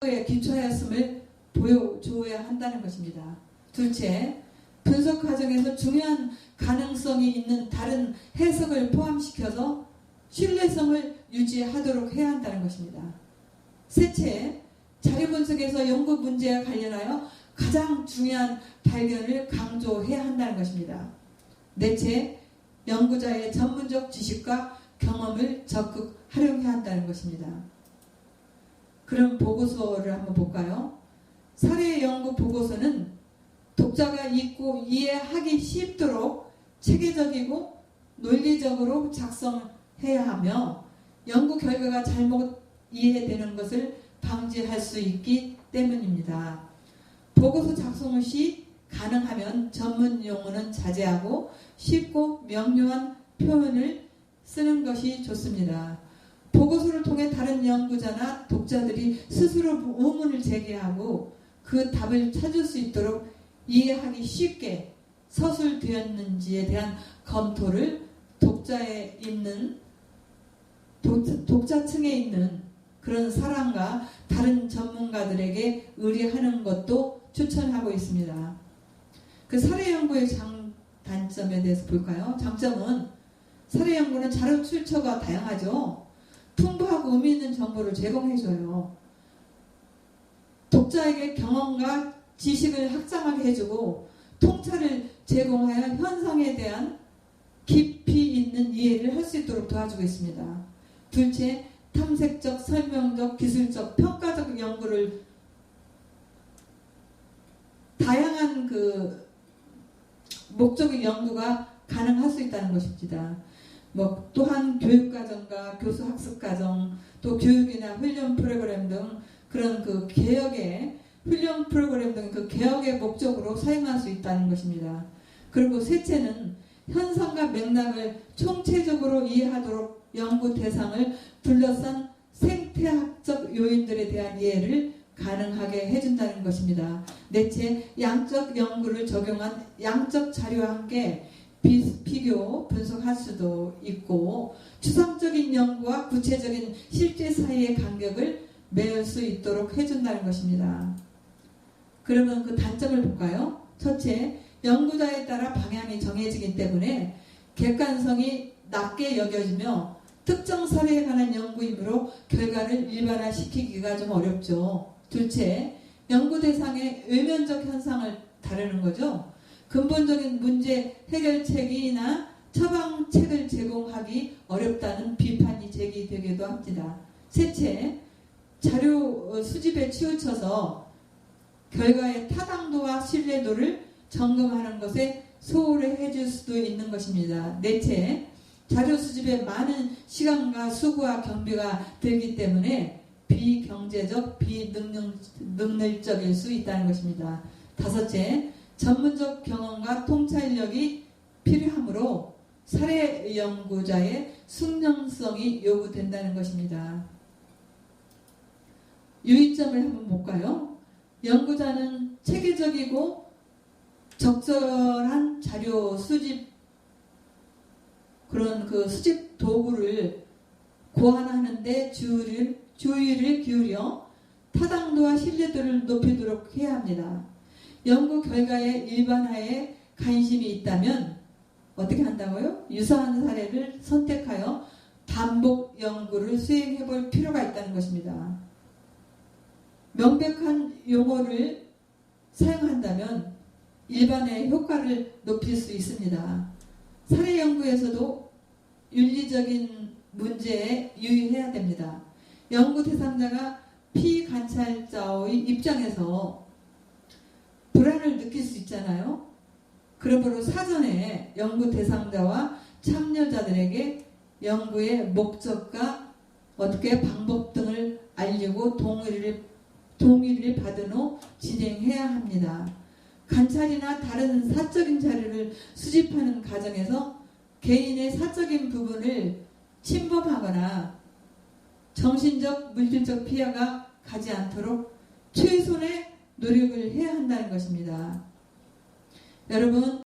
에 기초하였음을 보여줘야 한다는 것입니다. 둘째, 분석 과정에서 중요한 가능성이 있는 다른 해석을 포함시켜서 신뢰성을 유지하도록 해야 한다는 것입니다. 셋째, 자료 분석에서 연구 문제와 관련하여 가장 중요한 발견을 강조해야 한다는 것입니다. 넷째, 연구자의 전문적 지식과 경험을 적극 활용해야 한다는 것입니다. 그럼 보고서를 한번 볼까요? 사례 연구 보고서는 독자가 읽고 이해하기 쉽도록 체계적이고 논리적으로 작성해야 하며 연구 결과가 잘못 이해되는 것을 방지할 수 있기 때문입니다. 보고서 작성 시 가능하면 전문 용어는 자제하고 쉽고 명료한 표현을 쓰는 것이 좋습니다. 보고서를 통해 다른 연구자나 독자들이 스스로 의문을 제기하고 그 답을 찾을 수 있도록 이해하기 쉽게 서술되었는지에 대한 검토를 독자층에 있는 그런 사람과 다른 전문가들에게 의뢰하는 것도 추천하고 있습니다. 그 사례 연구의 단점에 대해서 볼까요? 장점은 사례 연구는 자료 출처가 다양하죠. 풍부하고 의미 있는 정보를 제공해줘요. 독자에게 경험과 지식을 확장하게 해주고 통찰을 제공하여 현상에 대한 깊이 있는 이해를 할 수 있도록 도와주고 있습니다. 둘째, 탐색적, 설명적, 기술적, 평가적 연구를 다양한 목적의 연구가 가능할 수 있다는 것입니다. 또한 교육과정과 교수학습과정, 또 교육이나 훈련 프로그램 등 그런 개혁의 훈련 프로그램 등 개혁의 목적으로 사용할 수 있다는 것입니다. 그리고 셋째는 현상과 맥락을 총체적으로 이해하도록 연구 대상을 둘러싼 생태학적 요인들에 대한 이해를 가능하게 해준다는 것입니다. 넷째, 양적 연구를 적용한 양적 자료와 함께 비교, 분석할 수도 있고 추상적인 연구와 구체적인 실제 사이의 간격을 메울 수 있도록 해준다는 것입니다. 그러면 그 단점을 볼까요? 첫째, 연구자에 따라 방향이 정해지기 때문에 객관성이 낮게 여겨지며 특정 사례에 관한 연구이므로 결과를 일반화시키기가 좀 어렵죠. 둘째, 연구 대상의 외면적 현상을 다루는 거죠. 근본적인 문제 해결책이나 처방책을 제공하기 어렵다는 비판이 제기되기도 합니다. 셋째, 자료 수집에 치우쳐서 결과의 타당도와 신뢰도를 점검하는 것에 소홀해 줄 수도 있는 것입니다. 넷째, 자료 수집에 많은 시간과 수고와 경비가 들기 때문에 비경제적, 비능률적일 수 있다는 것입니다. 다섯째, 전문적 경험과 통찰력이 필요하므로 사례 연구자의 숙련성이 요구된다는 것입니다. 유의점을 한번 볼까요? 연구자는 체계적이고 적절한 자료 수집 수집 도구를 고안하는데 주의를 기울여 타당도와 신뢰도를 높이도록 해야 합니다. 연구 결과의 일반화에 관심이 있다면 어떻게 한다고요? 유사한 사례를 선택하여 반복 연구를 수행해 볼 필요가 있다는 것입니다. 명백한 용어를 사용한다면 일반의 효과를 높일 수 있습니다. 사례 연구에서도 윤리적인 문제에 유의해야 됩니다. 연구 대상자가 피관찰자의 입장에서 불안을 느낄 수 있잖아요. 그러므로 사전에 연구 대상자와 참여자들에게 연구의 목적과 방법 등을 알리고 동의를 받은 후 진행해야 합니다. 관찰이나 다른 사적인 자료를 수집하는 과정에서 개인의 사적인 부분을 침범하거나 정신적, 물질적 피해가 가지 않도록 최선의 노력을 해야 한다는 것입니다. 여러분,